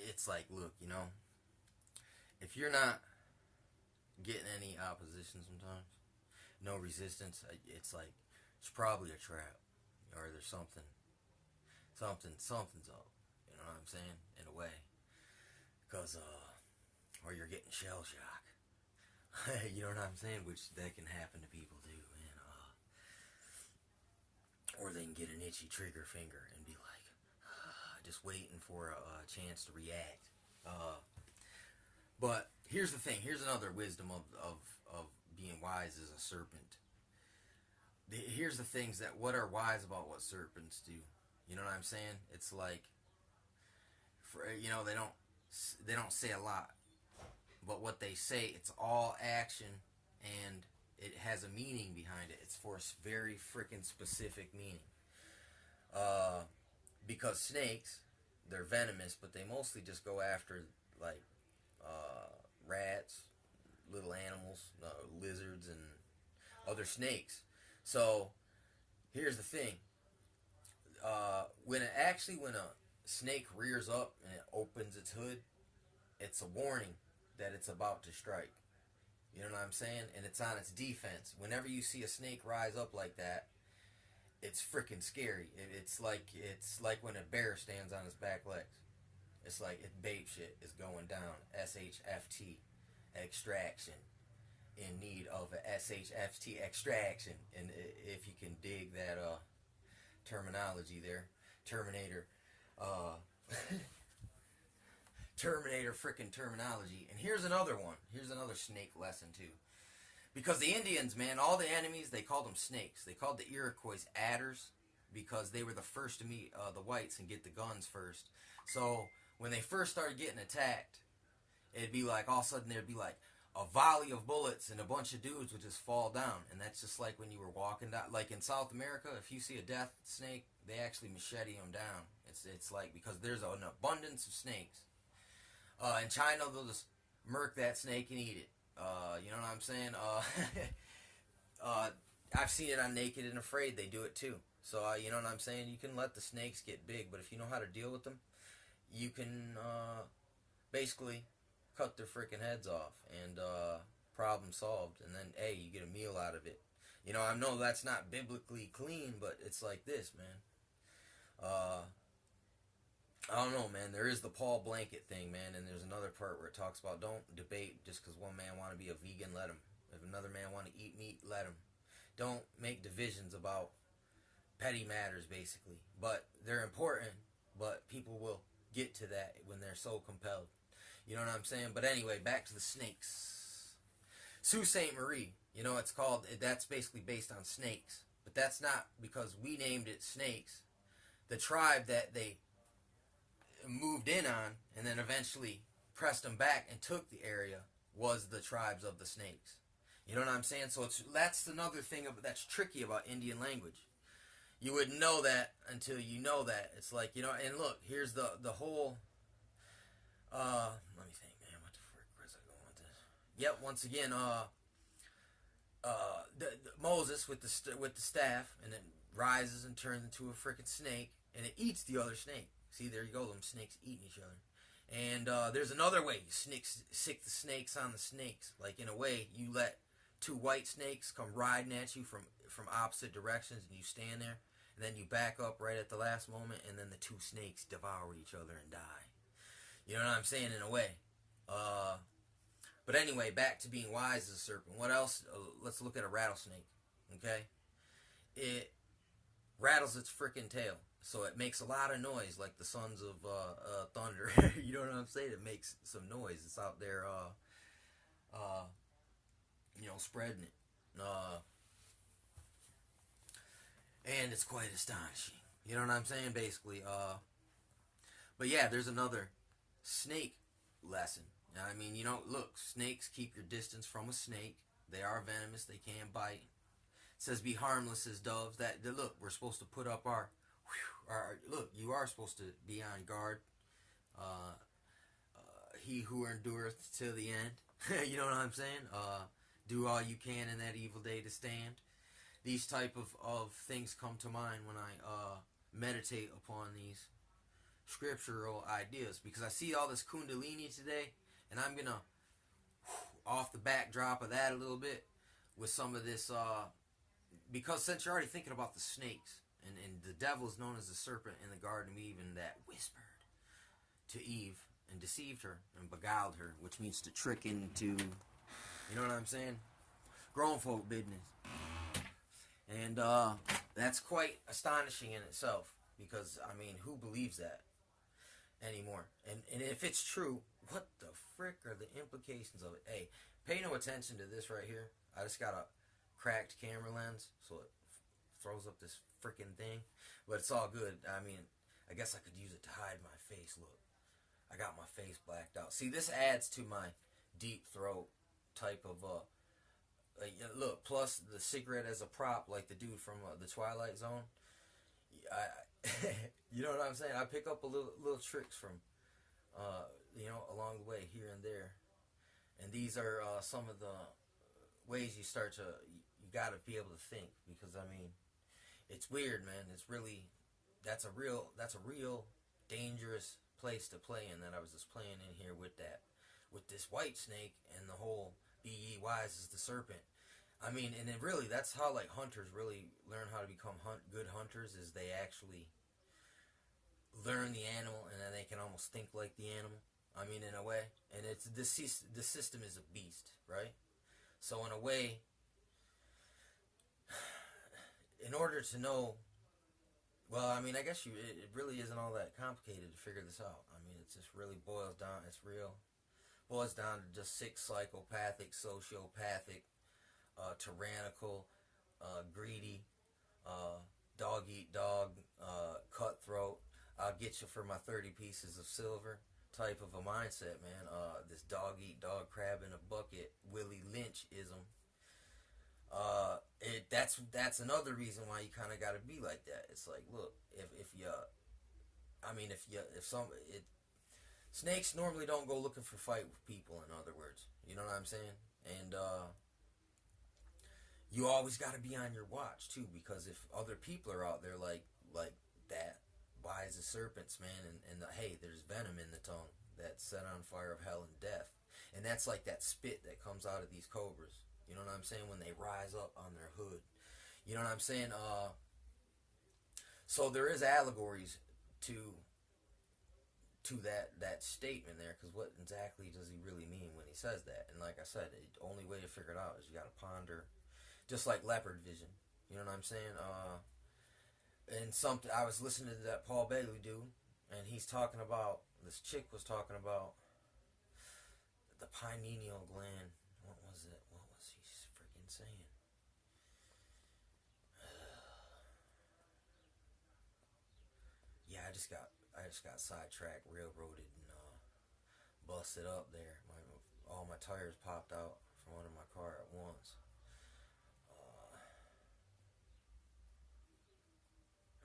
It's like, look, if you're not getting any opposition sometimes, no resistance, it's like it's probably a trap, or there's something's up. You know what I'm saying? In a way, because or you're getting shell shock. You know what I'm saying? Which that can happen to people too, man. Or they can get an itchy trigger finger and be like, just waiting for a chance to react. But here's the thing. Here's another wisdom of being wise as a serpent. Here's the things that what are wise about what serpents do. You know what I'm saying? It's like, they don't say a lot, but what they say, it's all action, and it has a meaning behind it. It's for a very freaking specific meaning. Because snakes, they're venomous, but they mostly just go after like rats, little animals, lizards, and other snakes. So here's the thing: when a snake rears up and it opens its hood, it's a warning that it's about to strike. You know what I'm saying? And it's on its defense. Whenever you see a snake rise up like that, it's freaking scary. It's like when a bear stands on its back legs. It's like babe shit is going down. SHFT extraction. In need of a SHFT extraction. And if you can dig that terminology there, Terminator. Terminator freaking terminology. And here's another one. Here's another snake lesson too. Because the Indians, man, all the enemies, they called them snakes. They called the Iroquois adders because they were the first to meet the whites and get the guns first. So when they first started getting attacked, it'd be like all of a sudden there'd be like a volley of bullets and a bunch of dudes would just fall down. And that's just like when you were walking down. Like in South America, if you see a death snake, they actually machete them down. It's like because there's an abundance of snakes. In China, they'll just murk that snake and eat it. You know what I'm saying? I've seen it on Naked and Afraid. They do it too. So, you know what I'm saying? You can let the snakes get big, but if you know how to deal with them, you can basically cut their freaking heads off and problem solved. And then, hey, you get a meal out of it. You know, I know that's not biblically clean, but it's like this, man. I don't know, man. There is the Paul Blanket thing, man, and there's another part where it talks about don't debate just because one man want to be a vegan, let him. If another man want to eat meat, let him. Don't make divisions about petty matters, basically. But they're important, but people will get to that when they're so compelled. You know what I'm saying? But anyway, back to the snakes. Sault Ste. Marie, you know, it's called, that's basically based on snakes. But that's not because we named it snakes. The tribe that they moved in on and then eventually pressed them back and took the area was the tribes of the snakes. You know what I'm saying? So that's another thing that's tricky about Indian language. You wouldn't know that until you know that. It's like, you know, and look, here's the whole let me think, man, what the frick was I going with this? Yep, once again, Moses with the staff, and it rises and turns into a freaking snake, and it eats the other snake. See, there you go, them snakes eating each other. And there's another way. You sick the snakes on the snakes. Like, in a way, you let two white snakes come riding at you from opposite directions, and you stand there, and then you back up right at the last moment, and then the two snakes devour each other and die. You know what I'm saying, in a way. But anyway, back to being wise as a serpent. What else? Let's look at a rattlesnake, okay? It rattles its freaking tail. So it makes a lot of noise, like the sons of thunder. You know what I'm saying? It makes some noise. It's out there, you know, spreading it. And it's quite astonishing. You know what I'm saying? Basically. But yeah, there's another snake lesson. I mean, you know, look, snakes, keep your distance from a snake. They are venomous. They can bite. It says be harmless as doves. Look, we're supposed to put up look, you are supposed to be on guard. He who endureth till the end. You know what I'm saying? Do all you can in that evil day to stand. These type of things come to mind when I meditate upon these scriptural ideas, because I see all this kundalini today, and I'm gonna off the backdrop of that a little bit with some of this, because since you're already thinking about the snakes, and the devil is known as the serpent in the Garden of Eden that whispered to Eve and deceived her and beguiled her, which means to trick into, you know what I'm saying, grown folk business. And that's quite astonishing in itself, because I mean, who believes that anymore? And if it's true, what the frick are the implications of it? Hey, pay no attention to this right here. I just got a cracked camera lens, so it throws up this freaking thing, but it's all good. I mean, I guess I could use it to hide my face. Look, I got my face blacked out. See, this adds to my deep throat type of look, plus the cigarette as a prop, like the dude from the Twilight Zone. You know what I'm saying? I pick up a little tricks from along the way here and there, and these are some of the ways you start to, you got to be able to think, because I mean, it's weird, man. It's really, that's a real dangerous place to play in, that I was just playing in here with this white snake and the whole be ye wise as the serpent. I mean, and it really, that's how like hunters really learn how to become good hunters, is they actually learn the animal, and then they can almost think like the animal. I mean, in a way, and it's the system is a beast, right? So in a way, in order to know, well, I mean, I guess it really isn't all that complicated to figure this out. I mean, it just really boils down to just sick, psychopathic, sociopathic, tyrannical, greedy, dog eat dog, cutthroat, I'll get you for my 30 pieces of silver type of a mindset, man. This dog eat dog, crab in a bucket, Willie Lynch-ism. That's another reason why you kind of got to be like that. It's like, look, snakes normally don't go looking for fight with people, in other words. You know what I'm saying? And you always got to be on your watch too, because if other people are out there like that, wise as serpents, man, and hey, there's venom in the tongue that's set on fire of hell and death, and that's like that spit that comes out of these cobras. You know what I'm saying? When they rise up on their hood. You know what I'm saying? So there is allegories to that statement there, because what exactly does he really mean when he says that? And like I said, the only way to figure it out is you got to ponder, just like leopard vision. You know what I'm saying? And something, I was listening to that Paul Bailey dude, and he's talking about, this chick was talking about the pineal gland. What was it? What was he freaking saying? Yeah, I just got sidetracked, railroaded, and busted up there. All my tires popped out from under my car at once.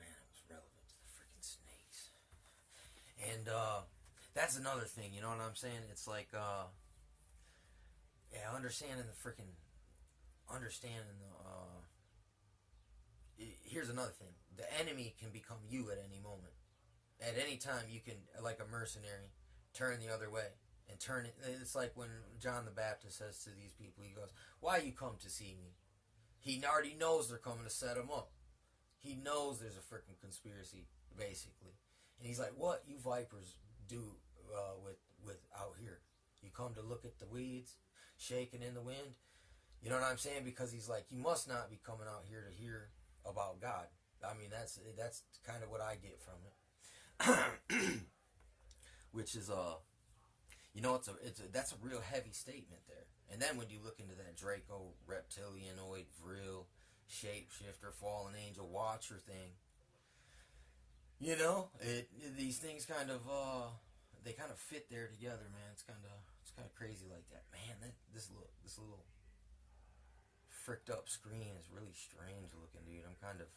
Man, it was relevant to the freaking snakes. And that's another thing, you know what I'm saying? It's like, understanding here's another thing. The enemy can become you at any moment. At any time, you can, like a mercenary, turn the other way and turn it. It's like when John the Baptist says to these people, he goes, "Why you come to see me?" He already knows they're coming to set him up. He knows there's a freaking conspiracy, basically. And he's like, "What you vipers do with out here? You come to look at the weeds shaking in the wind?" You know what I'm saying? Because he's like, you must not be coming out here to hear about God. I mean, that's kind of what I get from it. Which is that's a real heavy statement there. And then when you look into that Draco reptilianoid vril shapeshifter fallen angel watcher thing, you know, these things kind of they kind of fit there together, man. It's kind of crazy like that, man. This little fricked up screen is really strange looking, dude. I'm kind of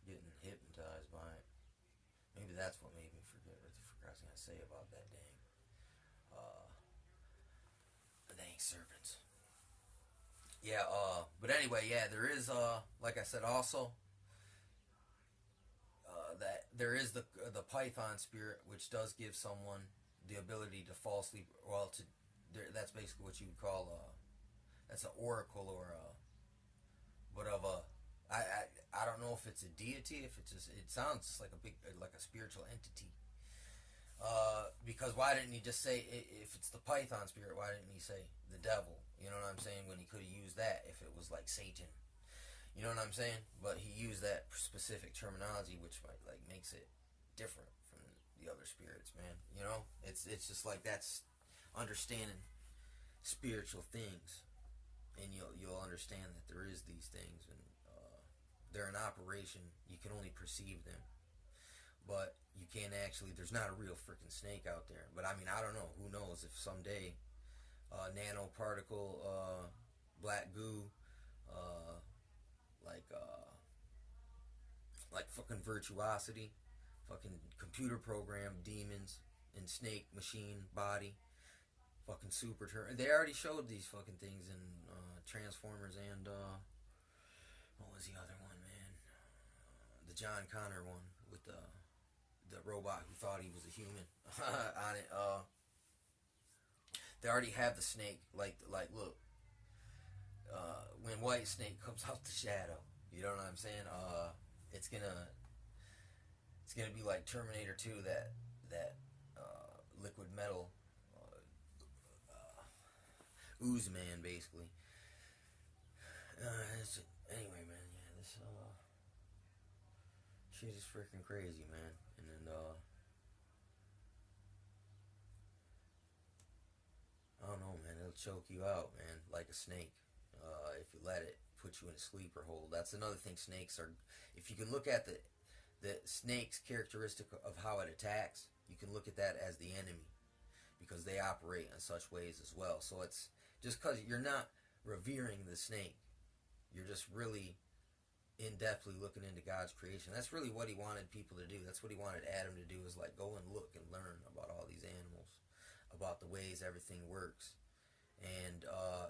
getting hypnotized by it. Maybe that's what made me forget what the frick I was gonna say about that dang serpents. Yeah, but anyway, yeah, there is like I said, also there is the python spirit, which does give someone the ability to fall asleep. Well, that's basically what you would call that's an oracle or a but of a I don't know if it's a deity, if it's just, it sounds just like a big, like a spiritual entity. Because why didn't he just say, if it's the python spirit, why didn't he say the devil? You know what I'm saying? When he could have used that if it was like Satan. You know what I'm saying? But he used that specific terminology, which like makes it different from the other spirits, man. You know, it's just like that's understanding spiritual things, and you'll understand that there is these things, and they're in operation. You can only perceive them, but you can't actually. There's not a real freaking snake out there. But I mean, I don't know. Who knows if someday nanoparticle black goo, like fucking virtuosity, fucking computer program demons in snake machine body, fucking super turn. They already showed these fucking things in Transformers and what was the other one, man? The John Connor one with the robot who thought he was a human on it. They already have the snake. Like look, when White Snake comes out the shadow, you know what I'm saying? It's gonna be like Terminator 2, that liquid metal ooze man, basically. Anyway, man, yeah, this shit is freaking crazy, man. And then I don't know, man. It'll choke you out, man, like a snake. If you let it put you in a sleeper hold. That's another thing. Snakes are. If you can look at the snake's characteristic of how it attacks, you can look at that as the enemy, because they operate in such ways as well. So it's just because you're not revering the snake, you're just really in-depthly looking into God's creation. That's really what he wanted people to do. That's what he wanted Adam to do, is like go and look and learn about all these animals, about the ways everything works, and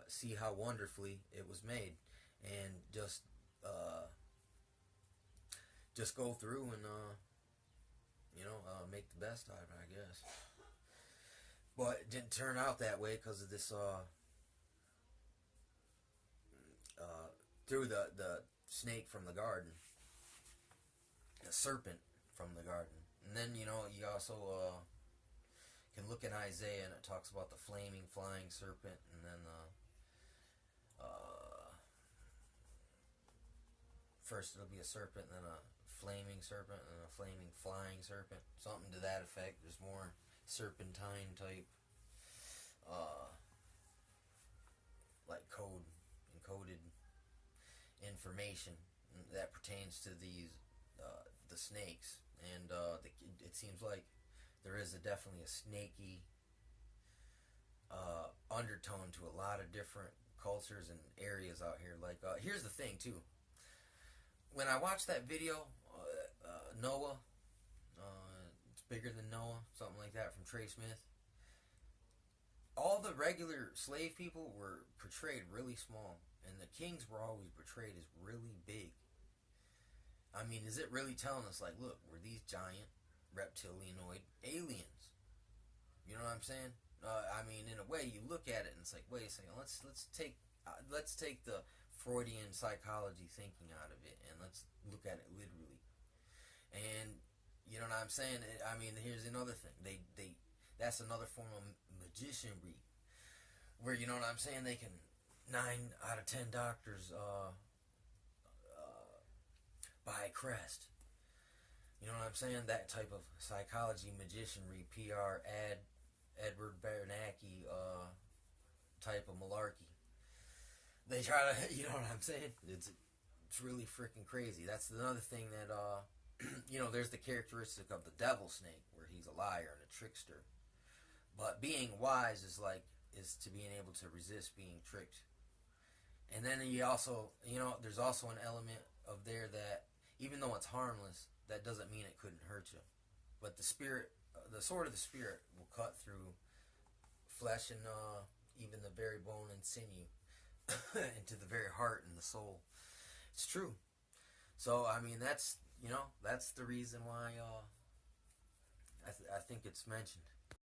see how wonderfully it was made, and just go through and make the best out of it, I guess. But it didn't turn out that way because of this through the snake from the garden, the serpent from the garden. And then you also can look in Isaiah, and it talks about the flaming flying serpent, and then first it'll be a serpent, and then a flaming serpent, and a flaming flying serpent, something to that effect. There's more serpentine type like encoded information that pertains to these the snakes, and it seems like there is definitely a snaky undertone to a lot of different cultures and areas out here. Like here's the thing too, when I watched that video, Noah, it's bigger than Noah, something like that, from Trey Smith. All the regular slave people were portrayed really small, and the kings were always portrayed as really big. I mean, is it really telling us, like, look, we're these giant reptilianoid aliens? You know what I'm saying? I mean, in a way, you look at it and it's like, wait a second, let's take the Freudian psychology thinking out of it, and let's look at it literally. And you know what I'm saying? I mean, here's another thing. They that's another form of magicianry, where, you know what I'm saying, they can 9 out of 10 doctors buy a crest. You know what I'm saying? That type of psychology, magicianry, PR, Edward Bernanke type of malarkey. They try to, you know what I'm saying? It's really freaking crazy. That's another thing that there's the characteristic of the devil snake, where he's a liar and a trickster. But being wise is to being able to resist being tricked. And then you also, there's also an element of there that, even though it's harmless, that doesn't mean it couldn't hurt you. But the spirit, the sword of the spirit, will cut through flesh and even the very bone and sinew, into the very heart and the soul. It's true. So I mean, that's you know, that's the reason why I think it's mentioned.